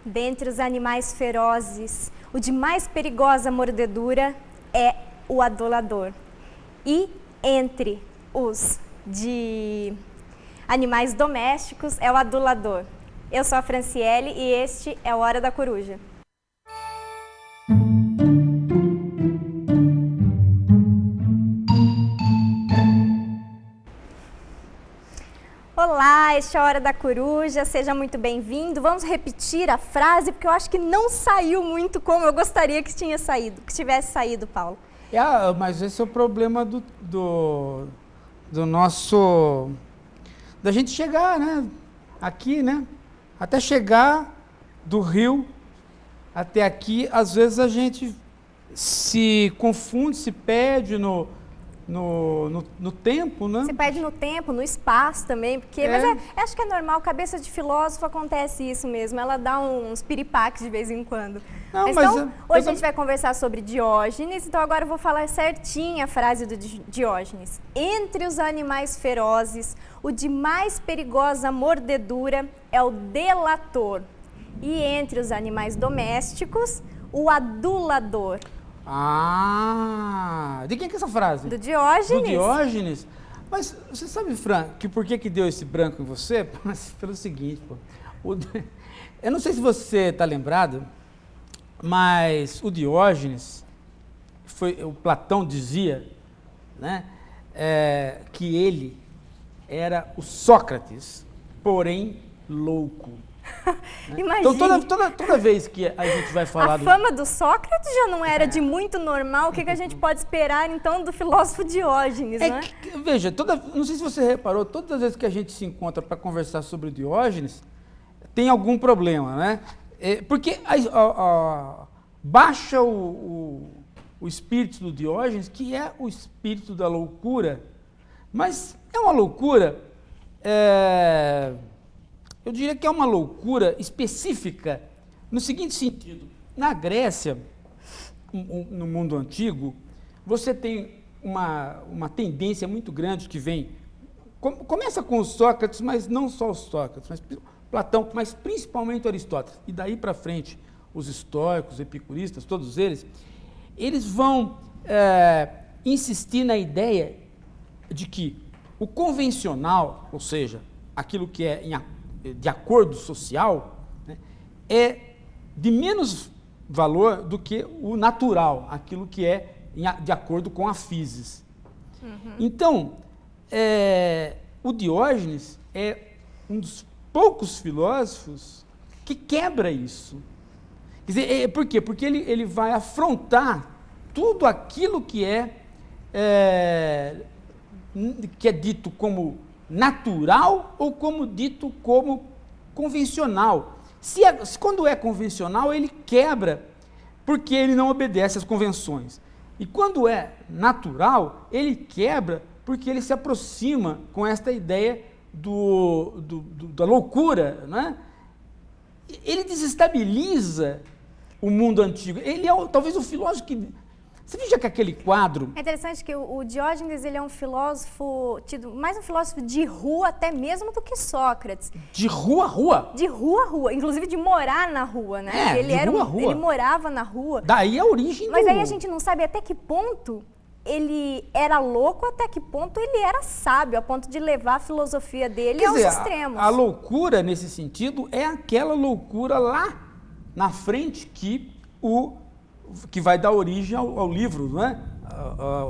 Dentre os animais ferozes, o de mais perigosa mordedura é o adulador. E entre os de animais domésticos é o adulador. Eu sou a Franciele e este é o Hora da Coruja. Olá, este é a Hora da Coruja, seja muito bem-vindo. Vamos repetir a frase, porque eu acho que não saiu muito como eu gostaria que tivesse saído, Paulo. Mas esse é o problema do nosso... da gente chegar, né? Aqui, né? Até chegar do Rio até aqui, às vezes a gente se confunde, se perde no tempo, né? Se perde no tempo, no espaço também, porque mas acho que é normal, cabeça de filósofo acontece isso mesmo, ela dá uns piripaques de vez em quando. Não, então, hoje a gente vai conversar sobre Diógenes, então agora eu vou falar certinho a frase do Diógenes. Entre os animais ferozes, o de mais perigosa mordedura é o delator, e entre os animais domésticos, o adulador. De quem que é essa frase? Do Diógenes. Do Diógenes? Mas você sabe, Fran, que por que deu esse branco em você? Pelo seguinte, pô. Eu não sei se você está lembrado, mas o Diógenes, o Platão dizia, né, que ele era o Sócrates, porém louco. Imagina. Então, toda vez que a gente vai falar... A fama do Sócrates já não era de muito normal, o que a gente pode esperar, então, do filósofo Diógenes, né? Veja, não sei se você reparou, todas as vezes que a gente se encontra para conversar sobre o Diógenes, tem algum problema, né? Porque baixa o espírito do Diógenes, que é o espírito da loucura, mas é uma loucura... Eu diria que é uma loucura específica, no seguinte sentido: na Grécia, no mundo antigo, você tem uma tendência muito grande que vem, começa com o Sócrates, mas não só o Sócrates, mas Platão, mas principalmente Aristóteles, e daí para frente os estoicos, epicuristas, todos eles vão insistir na ideia de que o convencional, ou seja, aquilo que é de acordo social, né, é de menos valor do que o natural, aquilo que é de acordo com a physis. Uhum. Então, o Diógenes é um dos poucos filósofos que quebra isso. Quer dizer, por quê? Porque ele vai afrontar tudo aquilo que é dito como natural ou como dito como convencional. Quando é convencional, ele quebra porque ele não obedece às convenções. E quando é natural, ele quebra porque ele se aproxima com esta ideia da loucura, né? Ele desestabiliza o mundo antigo. Ele é talvez o filósofo que... Você veja que aquele quadro... É interessante que o Diógenes, ele é um filósofo, mais um filósofo de rua até mesmo do que Sócrates. De rua a rua? De rua a rua, inclusive de morar na rua, né? Ele morava na rua. Daí a origem Mas aí a gente não sabe até que ponto ele era louco, até que ponto ele era sábio, a ponto de levar a filosofia dele aos extremos. A loucura, nesse sentido, é aquela loucura lá na frente que vai dar origem ao livro, não é?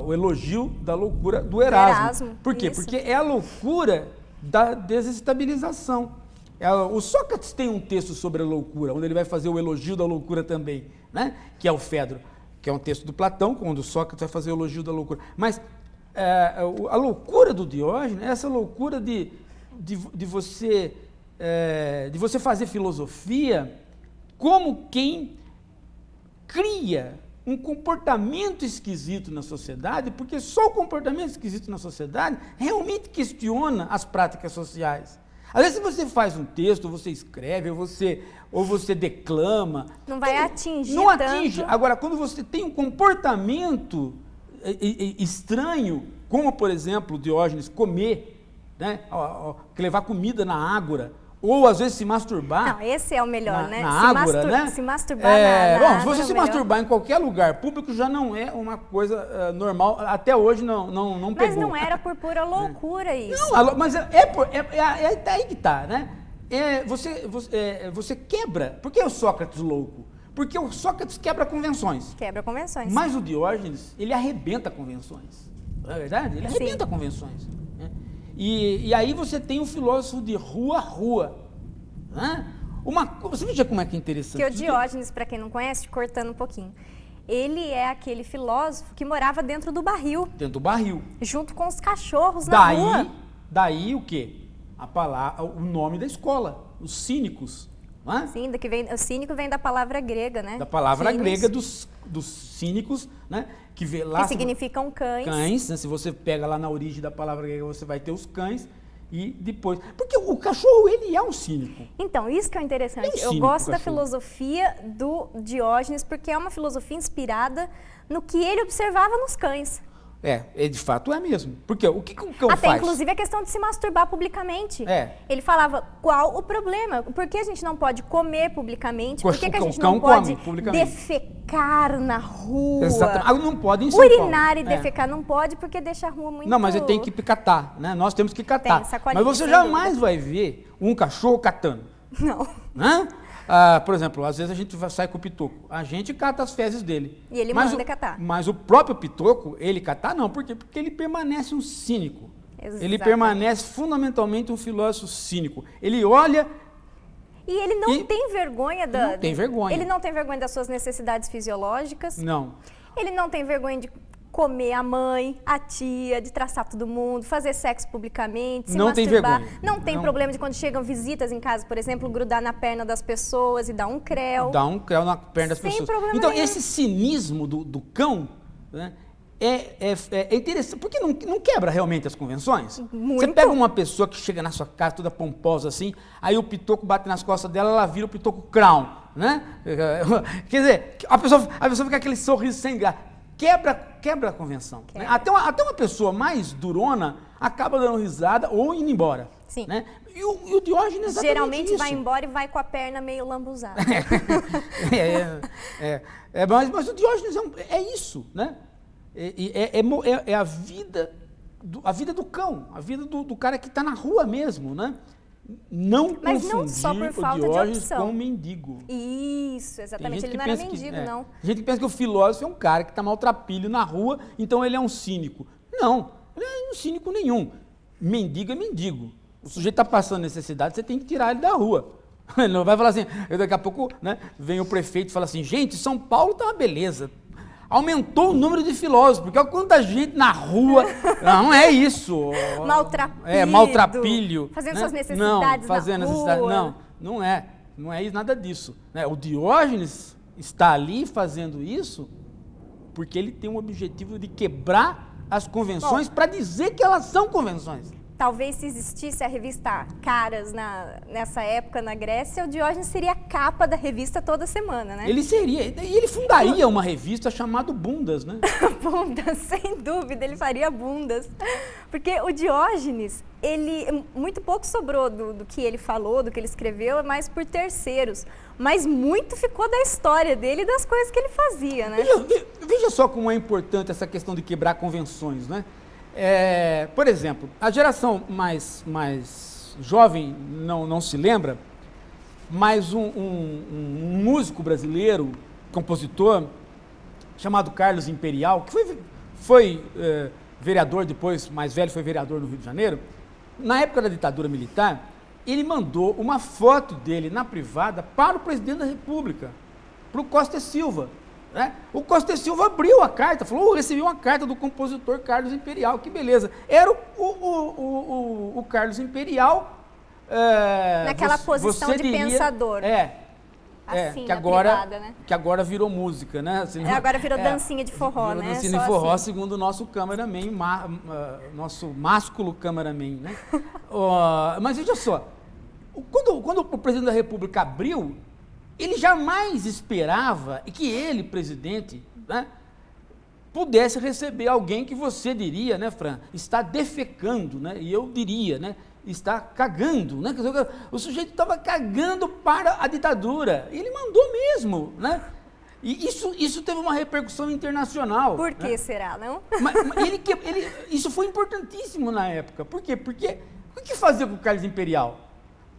O elogio da loucura do Erasmo. Por quê? Porque é a loucura da desestabilização. O Sócrates tem um texto sobre a loucura, onde ele vai fazer o elogio da loucura também, né? Que é o Fedro, que é um texto do Platão, onde o Sócrates vai fazer o elogio da loucura. Mas a loucura do Diógenes é essa loucura de você fazer filosofia como quem cria um comportamento esquisito na sociedade, porque só o comportamento esquisito na sociedade realmente questiona as práticas sociais. Às vezes você faz um texto, você escreve, ou você declama... Não vai atingir Não atinge. Agora, quando você tem um comportamento estranho, como, por exemplo, Diógenes comer, né, levar comida na ágora, Ou às vezes se masturbar. Não, esse é o melhor, né? Na ágora, né? Se masturbar na bom, água se você é o se melhor. masturbar em qualquer lugar público já não é uma coisa normal. Até hoje não pegou. Mas não era por pura loucura isso. Não, mas é aí que tá, né? Você quebra. Por que o Sócrates louco? Porque o Sócrates quebra convenções. Quebra convenções. Mas o Diógenes, ele arrebenta convenções. Não é verdade? Ele arrebenta Sim. convenções. Né? E aí você tem um filósofo de rua a rua. Né? Você veja como é que é interessante. Que o Diógenes, para quem não conhece, cortando um pouquinho, ele é aquele filósofo que morava dentro do barril. Dentro do barril. Junto com os cachorros na rua. Daí o quê? O nome da escola, os cínicos. Né? Sim, o cínico vem da palavra grega, né? Da palavra Cínicos, grega dos cínicos, né? Que vê lá. que significam cães. Cães, né? Se você pega lá na origem da palavra grega, você vai ter os cães. E depois. Porque o cachorro, ele é um cínico. Então, isso que é interessante. É um Eu cínico, gosto da cachorro. filosofia do Diógenes, porque é uma filosofia inspirada no que ele observava nos cães. De fato é mesmo. Porque o que o cão Até, faz? inclusive, a questão de se masturbar publicamente. É. Ele falava, qual o problema? Por que a gente não pode comer publicamente? Por que a gente O cão não pode come publicamente. defecar na rua? Exatamente. Não pode em São Paulo. Urinar e defecar não pode, porque deixa a rua muito... Não, mas ele tem que catar, né? Nós temos que catar. Tem, sacolinha, Mas você sem jamais vai ver um cachorro catando. Não. Né? Por exemplo, às vezes a gente sai com o pitoco. A gente cata as fezes dele. E ele manda catar. Mas o próprio pitoco, ele catar não. Por quê? Porque ele permanece um cínico. Exatamente. Ele permanece fundamentalmente um filósofo cínico. Ele olha... E ele não tem vergonha Não tem vergonha. Ele não tem vergonha das suas necessidades fisiológicas. Não. Ele não tem vergonha de comer a mãe, a tia, de traçar todo mundo, fazer sexo publicamente, se Não tem masturbar. vergonha. Não tem Não. problema de quando chegam visitas em casa, por exemplo, grudar na perna das pessoas e dar um creu. Dá um creu na perna das Sem pessoas. problema Então, nenhum. esse cinismo do cão, né, é interessante, porque não quebra realmente as convenções. Muito. Você pega uma pessoa que chega na sua casa toda pomposa assim, aí o pitoco bate nas costas dela, ela vira o pitoco crown, né? Quer dizer, a pessoa fica com aquele sorriso sem graça. Quebra a convenção. Né? Até uma pessoa mais durona acaba dando risada ou indo embora. Sim. Né? E o Diógenes é exatamente Geralmente isso. vai embora e vai com a perna meio lambuzada. Mas o Diógenes é isso, né? É a vida do cão, a vida do cara que está na rua mesmo, né? Não Mas confundir não só por falta o de Diógenes opção. com o mendigo. Isso, Tem exatamente. gente Ele que não era pensa mendigo, que, não. A gente pensa que o filósofo é um cara que está maltrapilho na rua, então ele é um cínico. Não, ele não é um cínico nenhum. Mendigo é mendigo. O sujeito está passando necessidade, você tem que tirar ele da rua. Ele não vai falar assim, daqui a pouco, né, vem o prefeito e fala assim, gente, São Paulo tá uma beleza. Aumentou o número de filósofos, porque olha quanta gente na rua. Não é isso. Maltrapilho. Maltrapilho. Fazendo né? suas necessidades fazendo na necessidade. rua. Não é. Não é nada disso. Né? O Diógenes está ali fazendo isso porque ele tem um objetivo de quebrar as convenções para dizer que elas são convenções. Talvez se existisse a revista Caras nessa época na Grécia, o Diógenes seria a capa da revista toda semana, né? Ele seria. E ele fundaria uma revista chamada Bundas, né? Bundas, sem dúvida, ele faria bundas. Porque o Diógenes, muito pouco sobrou do que ele falou, do que ele escreveu, mas por terceiros. Mas muito ficou da história dele e das coisas que ele fazia, né? Veja só como é importante essa questão de quebrar convenções, né? Por exemplo, a geração mais jovem não se lembra, mas um músico brasileiro, compositor, chamado Carlos Imperial, que foi vereador depois, mais velho, foi vereador no Rio de Janeiro, na época da ditadura militar, ele mandou uma foto dele na privada para o presidente da República, para o Costa e Silva. Né? O Costa e Silva abriu a carta, falou, recebi uma carta do compositor Carlos Imperial, que beleza. Era o Carlos Imperial. Naquela posição de pensador. Assim, que agora, privada, né? que agora virou música, né? Assim, agora virou dancinha de forró, virou né? Dancinha de forró, assim. Segundo o nosso cameraman, nosso másculo cameraman, né? Mas veja só, quando o presidente da República abriu, ele jamais esperava que ele, presidente, né, pudesse receber alguém que você diria, né, Fran, está defecando, né? E eu diria, né, está cagando, né? Quer dizer, o sujeito estava cagando para a ditadura. E ele mandou mesmo, né? E isso teve uma repercussão internacional. Por que né? será, não? Mas isso foi importantíssimo na época. Por quê? Porque o que fazia com o Carlos Imperial?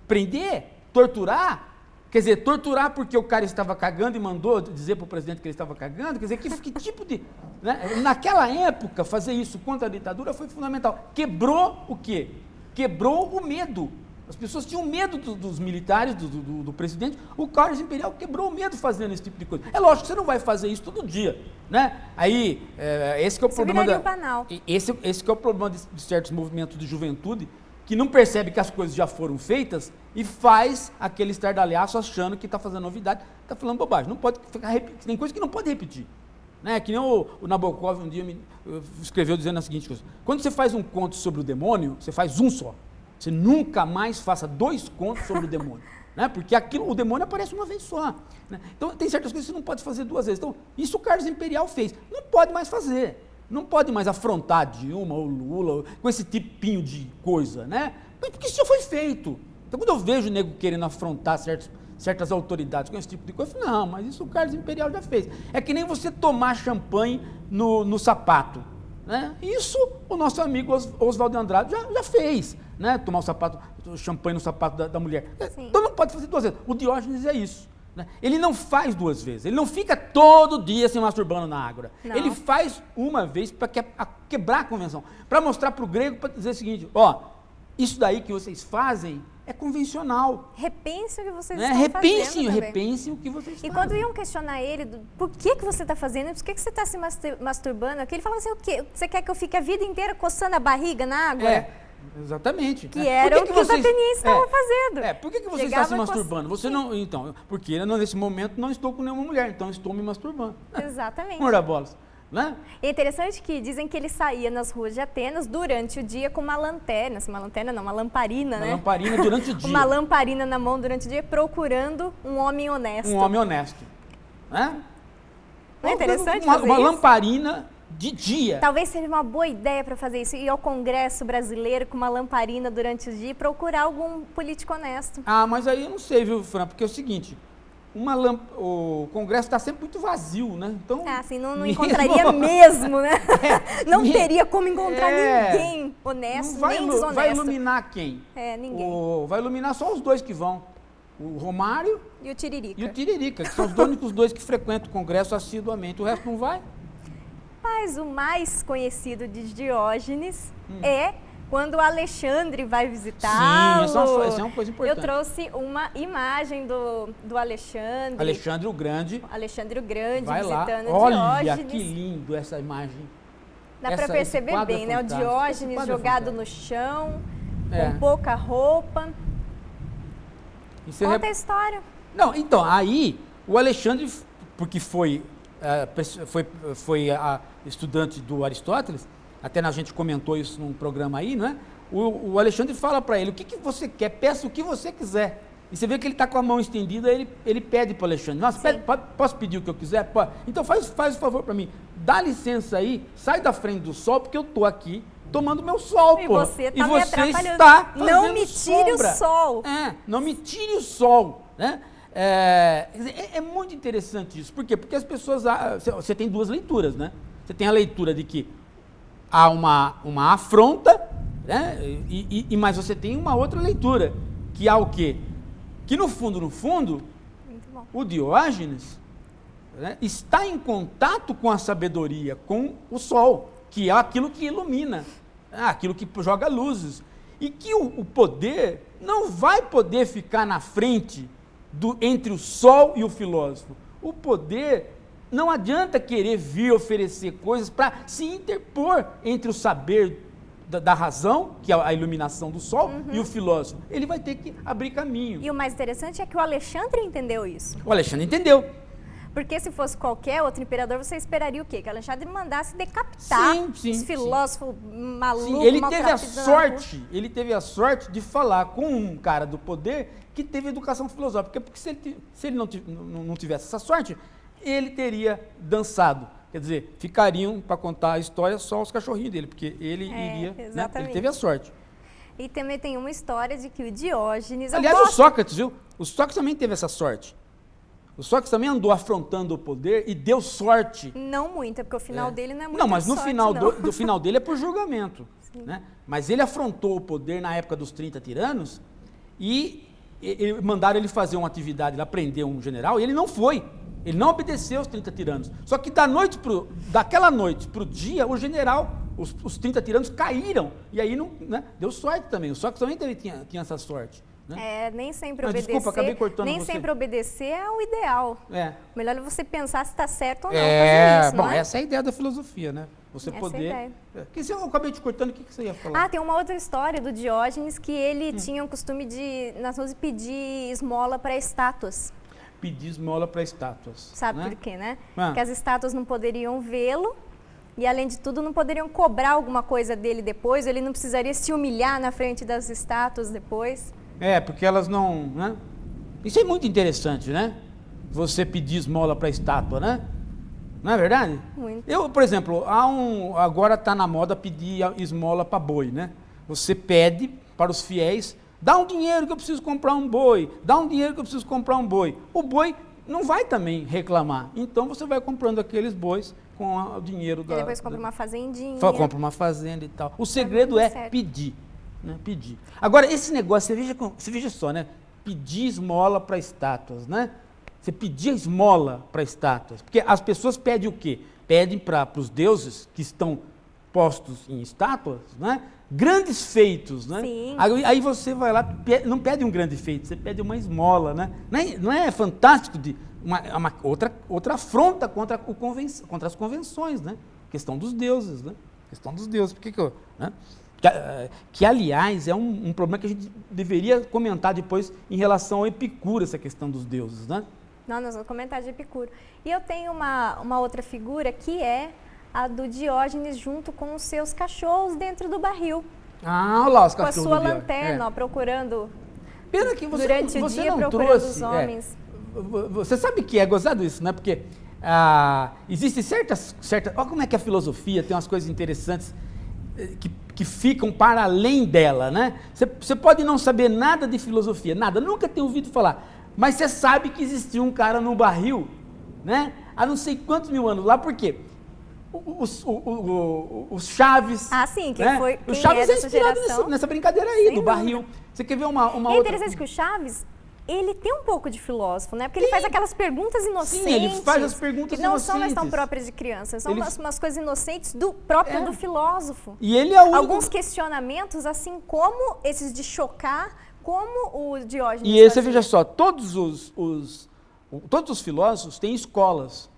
Prender? Torturar? Quer dizer, torturar porque o cara estava cagando e mandou dizer para o presidente que ele estava cagando? Quer dizer, que tipo de... Né? Naquela época, fazer isso contra a ditadura foi fundamental. Quebrou o quê? Quebrou o medo. As pessoas tinham medo dos militares, do presidente. O Carlos Imperial quebrou o medo fazendo esse tipo de coisa. É lógico que você não vai fazer isso todo dia, né? Aí, esse que é o problema banal. Esse que é o problema de certos movimentos de juventude, que não percebe que as coisas já foram feitas e faz aquele estardalhaço achando que está fazendo novidade, está falando bobagem. Não pode ficar tem coisa que não pode repetir. Né? Que nem o Nabokov um dia escreveu dizendo a seguinte coisa: quando você faz um conto sobre o demônio, você faz um só. Você nunca mais faça 2 contos sobre o demônio. Né? Porque o demônio aparece uma vez só. Né? Então, tem certas coisas que você não pode fazer 2 vezes. Então, isso o Carlos Imperial fez. Não pode mais fazer. Não pode mais afrontar Dilma ou Lula com esse tipinho de coisa. Né? Porque isso já foi feito. Então, quando eu vejo o nego querendo afrontar certas autoridades com esse tipo de coisa, eu falo, não, mas isso o Carlos Imperial já fez. É que nem você tomar champanhe no sapato. Né? Isso o nosso amigo Oswaldo Andrade já fez. Né? Tomar o champanhe no sapato da mulher. Sim. Então não pode fazer 2 vezes. O Diógenes é isso. Né? Ele não faz 2 vezes. Ele não fica todo dia se masturbando na ágora. Não. Ele faz uma vez para quebrar a convenção. Para mostrar para o grego, para dizer o seguinte: ó, isso daí que vocês fazem é convencional. Repensem o que vocês Né? estão fazendo também. Repensem o que vocês fazem. E quando iam questionar ele, por que você está fazendo, por que você está se masturbando aqui, ele falava assim, o quê? Você quer que eu fique a vida inteira coçando a barriga na água? Exatamente. Que era o que os atenienses estavam fazendo. Por que você Chegava está se masturbando? Você não, então, porque nesse momento não estou com nenhuma mulher, então estou me masturbando. Exatamente. Ora bolas. Né? É interessante que dizem que ele saía nas ruas de Atenas durante o dia com uma lanterna, uma lanterna não, uma lamparina, né? Uma lamparina durante o dia. Uma lamparina na mão durante o dia, procurando um homem honesto. Um homem honesto. Né? Não é interessante uma fazer isso? lamparina de dia. Talvez seja uma boa ideia para fazer isso, ir ao Congresso brasileiro com uma lamparina durante o dia e procurar algum político honesto. Ah, mas aí eu não sei, viu, Fran? Porque é o seguinte, o Congresso está sempre muito vazio, né? Então, assim, não encontraria mesmo, né? Não teria como encontrar É. ninguém honesto, Não nem desonesto. vai iluminar quem? Ninguém. Vai iluminar só os 2 que vão. O Romário E o Tiririca. e o Tiririca, que são os únicos 2 que frequentam o Congresso assiduamente. O resto não vai. Mas o mais conhecido de Diógenes é quando o Alexandre vai visitá-lo. Sim, essa é uma coisa importante. Eu trouxe uma imagem do Alexandre. Alexandre o Grande. Alexandre o Grande Vai lá. visitando Olha Diógenes. que lindo essa imagem. Dá para perceber bem, né? O Diógenes jogado no chão, com pouca roupa. Conta a história. Não, então, aí o Alexandre, porque foi estudante do Aristóteles, até a gente comentou isso num programa aí, não é? O Alexandre fala para ele, o que você quer? Peça o que você quiser. E você vê que ele está com a mão estendida, ele pede para o Alexandre, nossa, posso pedir o que eu quiser? Pode. Então faz o favor para mim, dá licença aí, sai da frente do sol, porque eu estou aqui tomando meu sol, e pô. Você tá e me você atrapalhando. está fazendo Não me tire sombra. o sol. Não me tire o sol, né? É muito interessante isso. Por quê? Porque as pessoas... Você tem 2 leituras, né? Você tem a leitura de que há uma afronta, né? Mas você tem uma outra leitura, que há o quê? Que no fundo, Muito bom. o Diógenes, né, está em contato com a sabedoria, com o sol, que é aquilo que ilumina, aquilo que joga luzes. E que o poder não vai poder ficar na frente entre o sol e o filósofo. O poder não adianta querer vir oferecer coisas para se interpor entre o saber da razão, que é a iluminação do sol, e o filósofo. Ele vai ter que abrir caminho. E o mais interessante é que o Alexandre entendeu isso. O Alexandre entendeu. Porque se fosse qualquer outro imperador, você esperaria o quê? Que o Alexandre mandasse decapitar os filósofos malucos, ele teve a sorte de falar com um cara do poder que teve educação filosófica. Porque se ele não tivesse essa sorte, ele teria dançado. Quer dizer, ficariam para contar a história só os cachorrinhos dele, porque ele iria... Né? Ele teve a sorte. E também tem uma história de que o Diógenes... Aliás, o Sócrates, viu? O Sócrates também teve essa sorte. O Sócrates também andou afrontando o poder e deu sorte. Não muito, porque o final dele não é muito Não, mas no sorte, final não. do final dele é por julgamento. Né? Mas ele afrontou o poder na época dos 30 tiranos e mandaram ele fazer uma atividade lá, prender um general, e ele não foi. Ele não obedeceu aos 30 tiranos. Só que daquela noite para o dia, o general, os 30 tiranos caíram. E aí não, né, deu sorte também. O Sócrates também tinha essa sorte. Né? Nem sempre Mas, obedecer. desculpa, acabei cortando nem você. sempre obedecer é o ideal. Melhor é você pensar se está certo ou não fazer isso. Bom, não é? essa é a ideia da filosofia, né? Você Essa poder. é a ideia. Eu acabei te cortando, o que você ia falar? Tem uma outra história do Diógenes que ele tinha o costume de, nas ruas, pedir esmola para estátuas. Pedir esmola para estátuas. Sabe né? por quê, né? Ah. Porque as estátuas não poderiam vê-lo e, além de tudo, não poderiam cobrar alguma coisa dele depois, ele não precisaria se humilhar na frente das estátuas depois. Porque elas não, né? Isso é muito interessante, né? Você pedir esmola para estátua, né? Não é verdade? Muito. Eu, por exemplo, agora está na moda pedir esmola para boi, né? Você pede para os fiéis, dá um dinheiro que eu preciso comprar um boi, dá um dinheiro que eu preciso comprar um boi. O boi não vai também reclamar, então você vai comprando aqueles bois com o dinheiro E depois compra uma fazendinha. compra uma fazenda e tal. O segredo é certo. pedir. Né? Pedir. Agora, esse negócio, você veja só, né? Pedir esmola para estátuas, né? Você pedir esmola para estátuas. Porque as pessoas pedem o quê? Pedem para os deuses que estão postos em estátuas, né? Grandes feitos, né? Sim. Aí você vai lá, não pede um grande feito, você pede uma esmola, né? Não é fantástico outra afronta contra as convenções, né? Questão dos deuses, né? Questão dos deuses. Por que eu, né? Que, aliás, é um problema que a gente deveria comentar depois em relação ao Epicuro, essa questão dos deuses, né? Não, nós vamos comentar de Epicuro. E eu tenho uma outra figura que é a do Diógenes junto com os seus cachorros dentro do barril. Olha lá os Com a cachorros sua do Diógenes. procurando, procurando Pena que durante o dia, não procurando trouxe, os homens. Você sabe que é gozado isso, né? Porque existem certas... Olha como é que a filosofia tem umas coisas interessantes que ficam para além dela, né? Você pode não saber nada de filosofia, nada, nunca ter ouvido falar, mas você sabe que existiu um cara no barril, né? Há não sei quantos mil anos lá, por quê? Os Chaves... Sim, né? foi Os Chaves é inspirado geração. nessa brincadeira aí, Sem do barril. dúvida. Você quer ver uma É outra... interessante que o Chaves, ele tem um pouco de filósofo, né? Porque ele faz aquelas perguntas inocentes. Sim, ele faz as perguntas que não são mais tão inocentes. próprias de criança, são umas coisas inocentes do próprio do filósofo. E ele é o único... Alguns questionamentos, assim como esses de chocar, como o Diógenes E você fazia. veja só, todos os filósofos têm escolas.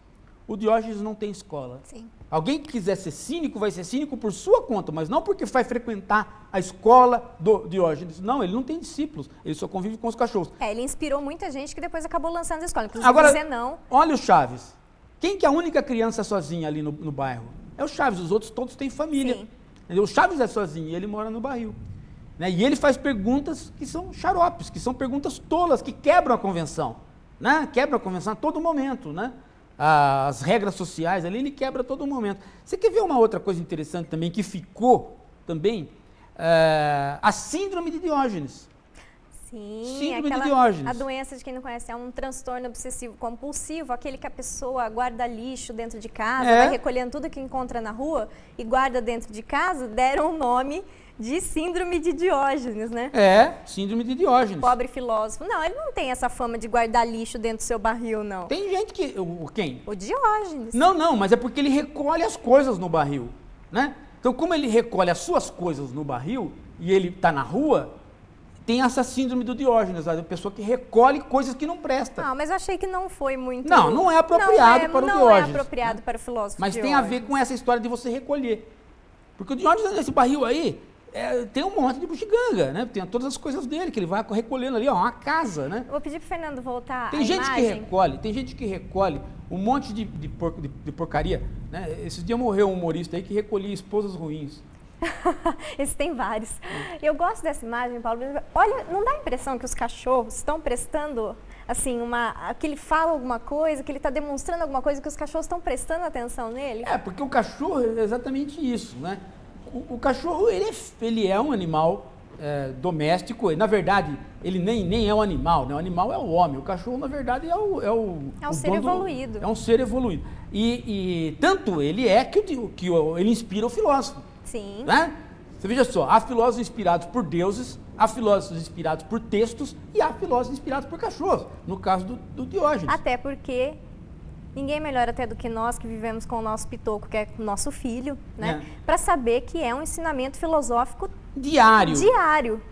O Diógenes não tem escola. Sim. Alguém que quiser ser cínico vai ser cínico por sua conta, mas não porque vai frequentar a escola do Diógenes. Não, ele não tem discípulos, ele só convive com os cachorros. Ele inspirou muita gente que depois acabou lançando a escola. Inclusive Agora, o Zenão. olha o Chaves. Quem que é a única criança sozinha ali no bairro? É o Chaves, os outros todos têm família. Sim. Entendeu? O Chaves é sozinho e ele mora no barril. Né? E ele faz perguntas que são xaropes, que são perguntas tolas, que quebram a convenção. Né? Quebram a convenção a todo momento, né? As regras sociais ali, ele quebra a todo momento. Você quer ver uma outra coisa interessante também, que ficou também? A síndrome de Diógenes. Sim, Síndrome de Diógenes. A doença, de quem não conhece, é um transtorno obsessivo compulsivo, aquele que a pessoa guarda lixo dentro de casa, vai recolhendo tudo que encontra na rua e guarda dentro de casa, deram o nome de síndrome de Diógenes, né? Síndrome de Diógenes. Pobre filósofo. Não, ele não tem essa fama de guardar lixo dentro do seu barril, não. Tem gente que... Quem? O Diógenes. Não, mas é porque ele recolhe as coisas no barril, né? Então, como ele recolhe as suas coisas no barril e ele está na rua, tem essa síndrome do Diógenes, a pessoa que recolhe coisas que não prestam. Não, mas eu achei que não foi muito... Não é apropriado para o Diógenes. Não é apropriado para o filósofo Mas Diógenes. tem a ver com essa história de você recolher. Porque o Diógenes, nesse barril aí, tem um monte de bugiganga, né? Tem todas as coisas dele, que ele vai recolhendo ali, uma casa, né? Eu vou pedir para o Fernando voltar Tem gente que recolhe um monte de porcaria, né? Esses dias morreu um humorista aí que recolhia esposas ruins. Esses tem vários. Eu gosto dessa imagem, Paulo. Olha, não dá a impressão que os cachorros estão prestando, assim, que ele fala alguma coisa, que ele está demonstrando alguma coisa, que os cachorros estão prestando atenção nele? Porque o cachorro é exatamente isso, né? O cachorro, ele é um animal doméstico. Na verdade, ele nem é um animal, né? O animal é o homem. O cachorro, na verdade, é um ser evoluído. É um ser evoluído. E tanto ele é que ele inspira o filósofo. Sim. Né? Você veja só, há filósofos inspirados por deuses, há filósofos inspirados por textos e há filósofos inspirados por cachorros, no caso do Diógenes. Até porque ninguém melhor até do que nós que vivemos com o nosso pitoco, que é o nosso filho, né? Para saber que é um ensinamento filosófico diário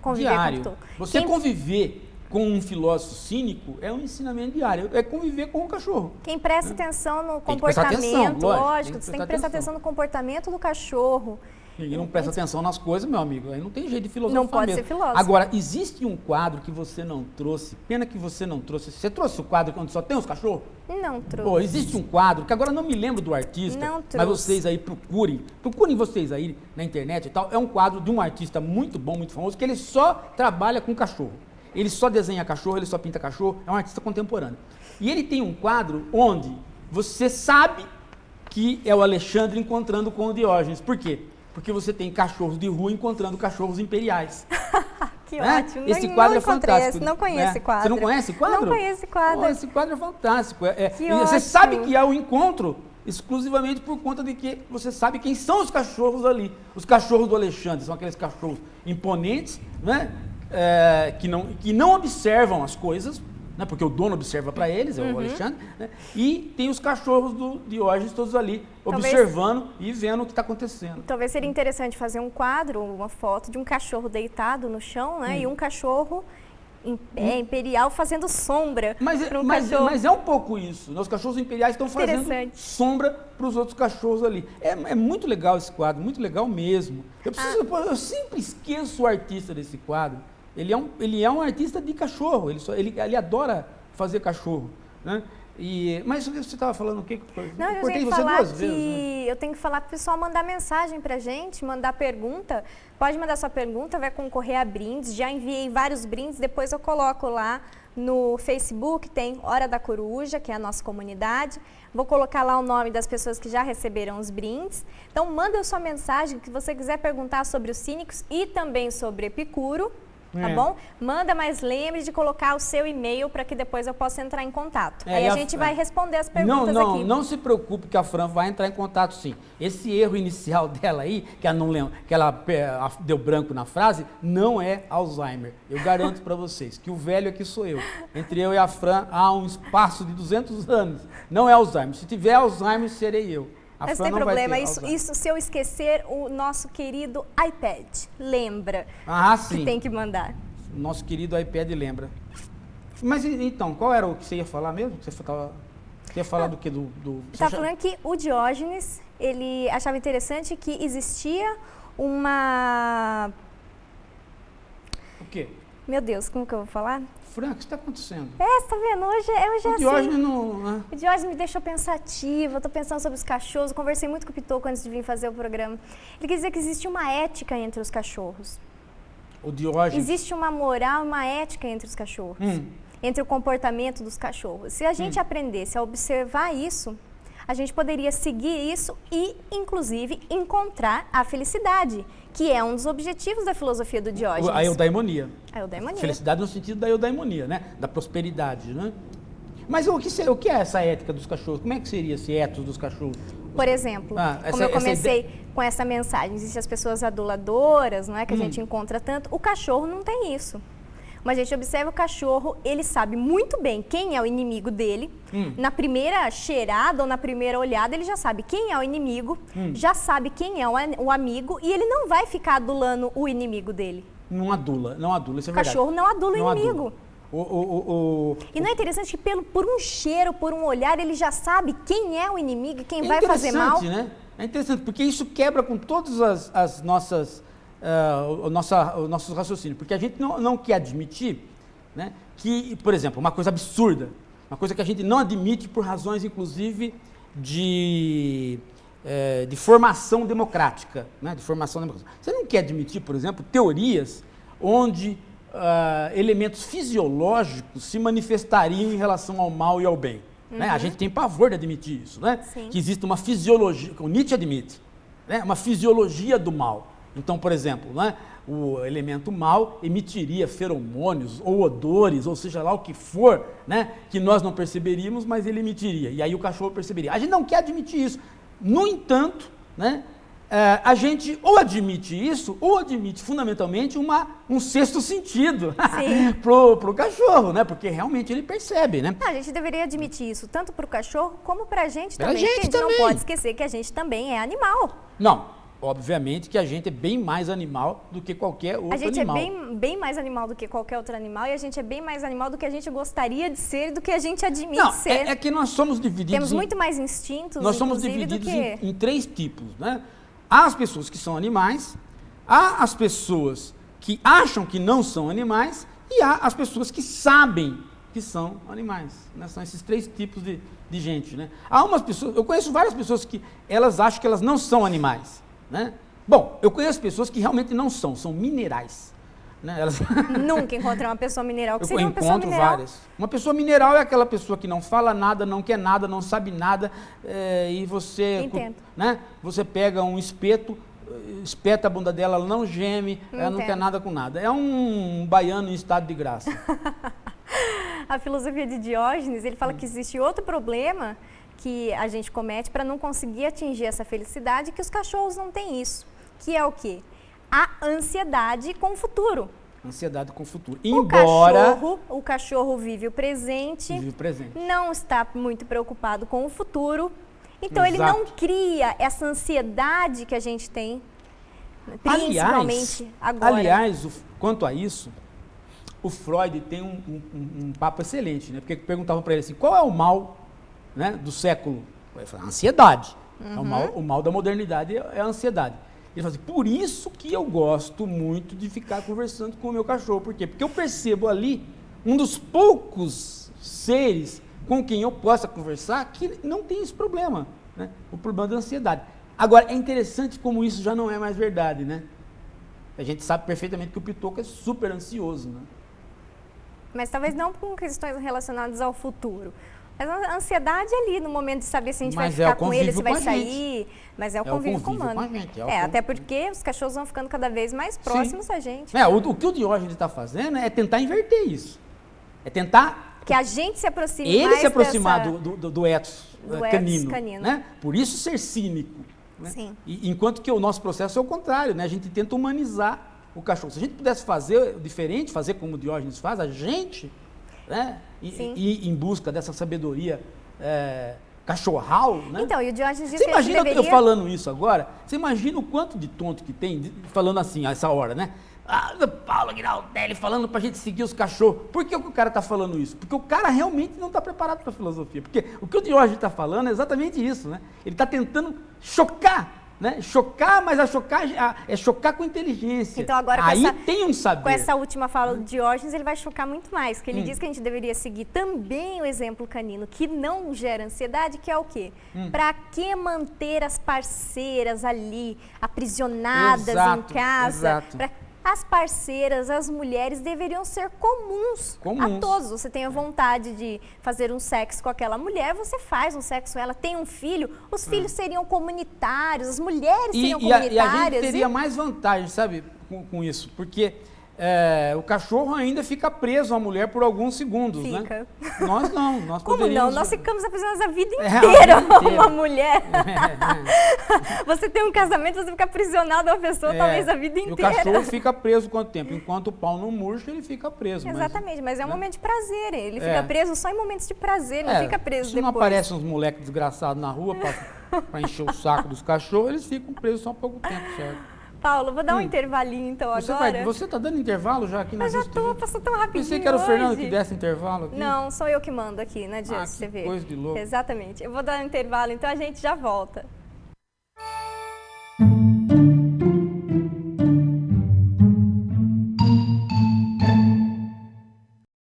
conviver com o pitoco. Você conviver com um filósofo cínico é um ensinamento diário, é conviver com um cachorro. Quem presta atenção no comportamento, lógico, você tem que prestar atenção no comportamento do cachorro. E não presta atenção nas coisas, meu amigo, aí não tem jeito de filosofar. Não pode ser filósofo. Agora, existe um quadro que você não trouxe, pena que você não trouxe. Você trouxe o quadro onde só tem os cachorros? Não trouxe. Existe um quadro, que agora não me lembro do artista, mas vocês aí procurem vocês aí na internet e tal, é um quadro de um artista muito bom, muito famoso, que ele só trabalha com cachorro. Ele só desenha cachorro, ele só pinta cachorro, é um artista contemporâneo. E ele tem um quadro onde você sabe que é o Alexandre encontrando com o Diógenes. Por quê? Porque você tem cachorros de rua encontrando cachorros imperiais. Que ótimo. Esse quadro é fantástico. Não conheço esse quadro. Você não conhece o quadro? Não conheço esse quadro. Esse quadro é fantástico. Você sabe que há um encontro exclusivamente por conta de que você sabe quem são os cachorros ali. Os cachorros do Alexandre são aqueles cachorros imponentes, né? Que não observam as coisas, né? Porque o dono observa para eles, é o Alexandre, né? E tem os cachorros do Diógenes todos ali, observando e vendo o que está acontecendo. Talvez seria interessante fazer um quadro, uma foto de um cachorro deitado no chão, né? E um cachorro imperial fazendo sombra para um cachorro. Mas é um pouco isso. Os cachorros imperiais estão fazendo sombra para os outros cachorros ali. É muito legal esse quadro, muito legal mesmo. Eu sempre esqueço o artista desse quadro. Ele é um artista de cachorro, ele adora fazer cachorro, né? Mas você estava falando o quê? Não, eu tenho que falar eu tenho que falar para o pessoal mandar mensagem para a gente, mandar pergunta. Pode mandar sua pergunta, vai concorrer a brindes. Já enviei vários brindes, depois eu coloco lá no Facebook, tem Hora da Coruja, que é a nossa comunidade. Vou colocar lá o nome das pessoas que já receberam os brindes. Então, manda a sua mensagem, que você quiser perguntar sobre os cínicos e também sobre Epicuro. Tá bom? Manda, mas lembre de colocar o seu e-mail para que depois eu possa entrar em contato. Aí a gente vai responder as perguntas aqui. Não se preocupe que a Fran vai entrar em contato sim. Esse erro inicial dela aí, que ela não lembra, que ela deu branco na frase, não é Alzheimer. Eu garanto para vocês que o velho aqui sou eu. Entre eu e a Fran há um espaço de 200 anos. Não é Alzheimer. Se tiver Alzheimer, serei eu. Mas não tem problema, isso se eu esquecer o nosso querido iPad, lembra sim. Que tem que mandar. Nosso querido iPad lembra. Mas então, qual era o que você ia falar mesmo? Você ia falar do que? Está falando que o Diógenes, ele achava interessante que existia uma... O quê? Meu Deus, como que eu vou falar? Fran, o que está acontecendo? Você tá vendo? Hoje é o Diógenes não... O Diógenes me deixou pensativa, eu tô pensando sobre os cachorros, eu conversei muito com o Pitoco antes de vir fazer o programa. Ele quer dizer que existe uma ética entre os cachorros. O Diógenes... Existe uma moral, uma ética entre os cachorros. Entre o comportamento dos cachorros. Se a gente aprendesse a observar isso, a gente poderia seguir isso e, inclusive, encontrar a felicidade, que é um dos objetivos da filosofia do Diógenes. A eudaimonia. A eudaimonia. Felicidade no sentido da eudaimonia, né? Da prosperidade, né? Mas o que é essa ética dos cachorros? Como é que seria esse ethos dos cachorros? Por exemplo, como eu comecei com essa mensagem, existem as pessoas aduladoras, não é, que a gente encontra tanto, o cachorro não tem isso. Mas a gente observa o cachorro, ele sabe muito bem quem é o inimigo dele. Na primeira cheirada ou na primeira olhada, ele já sabe quem é o inimigo, já sabe quem é o amigo e ele não vai ficar adulando o inimigo dele. Não adula, isso é verdade. O cachorro não adula o inimigo. E não é interessante que por um cheiro, por um olhar, ele já sabe quem é o inimigo e quem vai fazer mal? Né? É interessante, porque isso quebra com todas as nossas... o nosso raciocínio, porque a gente não quer admitir, né, que, por exemplo, uma coisa absurda, uma coisa que a gente não admite por razões, inclusive, de formação democrática, né, Você não quer admitir, por exemplo, teorias onde elementos fisiológicos se manifestariam em relação ao mal e ao bem. Né? A gente tem pavor de admitir isso, né? Que existe uma fisiologia, o Nietzsche admite, né, uma fisiologia do mal. Então, por exemplo, né, o elemento mau emitiria feromônios ou odores, ou seja lá o que for, né, que nós não perceberíamos, mas ele emitiria. E aí o cachorro perceberia. A gente não quer admitir isso. No entanto, né, a gente ou admite isso, ou admite fundamentalmente um sexto sentido pro cachorro, né? Porque realmente ele percebe, né? A gente deveria admitir isso tanto pro cachorro como pra gente Pra também. gente Porque a gente também. não pode esquecer que a gente também é animal. Não, obviamente que a gente é bem mais animal do que qualquer outro A gente animal. é bem mais animal do que qualquer outro animal e a gente é bem mais animal do que a gente gostaria de ser e do que a gente admite Não, ser. é que nós somos divididos Temos muito mais instintos, nós somos inclusive, divididos do que... em três tipos, né? Há as pessoas que são animais, há as pessoas que acham que não são animais e há as pessoas que sabem que são animais, né? São esses três tipos de gente, né? Há umas pessoas, eu conheço várias pessoas que elas acham que elas não são animais, né? Bom, eu conheço pessoas que realmente não são minerais, né? Elas... Nunca encontrei uma pessoa mineral. O que Eu seria uma pessoa encontro mineral? várias. Uma pessoa mineral é aquela pessoa que não fala nada, não quer nada, não sabe nada, e você, Entendo. né? Você pega um espeto, espeta a bunda dela, ela não geme, ela não quer Entendo. nada com nada. É um baiano em estado de graça. A filosofia de Diógenes, ele fala que existe outro problema que a gente comete para não conseguir atingir essa felicidade, que os cachorros não têm isso. Que é o quê? A ansiedade com o futuro. Ansiedade com o futuro. O cachorro vive o presente, Vive o presente. não está muito preocupado com o futuro. Então ele não cria essa ansiedade que a gente tem, principalmente agora. Aliás, quanto a isso, o Freud tem um papo excelente, né? Porque perguntavam para ele assim, qual é o mal, né, do século? Ele falou, a ansiedade. O mal da modernidade é a ansiedade. Ele fala assim, por isso que eu gosto muito de ficar conversando com o meu cachorro. Por quê? Porque eu percebo ali um dos poucos seres com quem eu possa conversar que não tem esse problema, né? O problema da ansiedade. Agora, é interessante como isso já não é mais verdade, né? A gente sabe perfeitamente que o Pitoco é super ansioso, né? Mas talvez não com questões relacionadas ao futuro. Mas a ansiedade é ali no momento de saber se a gente vai ficar com ele, se vai sair. Mas é o convívio com o humano. Até porque os cachorros vão ficando cada vez mais próximos da gente. O que o Diógenes está fazendo é tentar inverter isso. É tentar... Que a gente se aproxime ele mais se aproximar dessa... do ethos canino, canino. Né? Por isso ser cínico. Né? Sim. Enquanto que o nosso processo é o contrário, né? A gente tenta humanizar o cachorro. Se a gente pudesse fazer diferente, fazer como o Diógenes faz, a gente, né, ir em busca dessa sabedoria cachorral, né? Então, e o Diógenes diz você que a gente imagina deveria... eu falando isso agora? Você imagina o quanto de tonto que tem falando assim a essa hora, né? O Paulo Giraldelli falando pra gente seguir os cachorros. Por que o cara tá falando isso? Porque o cara realmente não está preparado para a filosofia. Porque o que o Diógenes está falando é exatamente isso, né? Ele está tentando chocar, né? Chocar, mas é chocar com inteligência. Então agora aí tem um saber. Com essa última fala do Diógenes, ele vai chocar muito mais, porque ele diz que a gente deveria seguir também o exemplo canino, que não gera ansiedade, que é o quê? Para que manter as parceiras ali, aprisionadas em casa? As parceiras, as mulheres deveriam ser comuns a todos. Você tem a vontade de fazer um sexo com aquela mulher, você faz um sexo com ela. Tem um filho, os filhos seriam comunitários, as mulheres seriam comunitárias. E a gente teria mais vantagem, sabe, com isso, porque o cachorro ainda fica preso à mulher por alguns segundos, né? Nós não, nós Como poderíamos... não? Nós ficamos aprisionados a vida inteira a uma mulher. Você tem um casamento, você fica aprisionado a uma pessoa talvez a vida inteira. E o cachorro fica preso quanto tempo? Enquanto o pau não murcha, ele fica preso. Exatamente, mas é um momento de prazer. Ele fica preso só em momentos de prazer, não fica preso se depois. não aparecem uns moleques desgraçados na rua para encher o saco dos cachorros, eles ficam presos só há pouco tempo, certo? Paulo, vou dar um intervalinho então agora. Você está dando intervalo já aqui na Mas já tô, passou tão rapidinho. Pensei que era o Fernando que desse intervalo aqui. Não, sou eu que mando aqui na Dias TV. Coisa de louco. Exatamente. Eu vou dar um intervalo, então a gente já volta.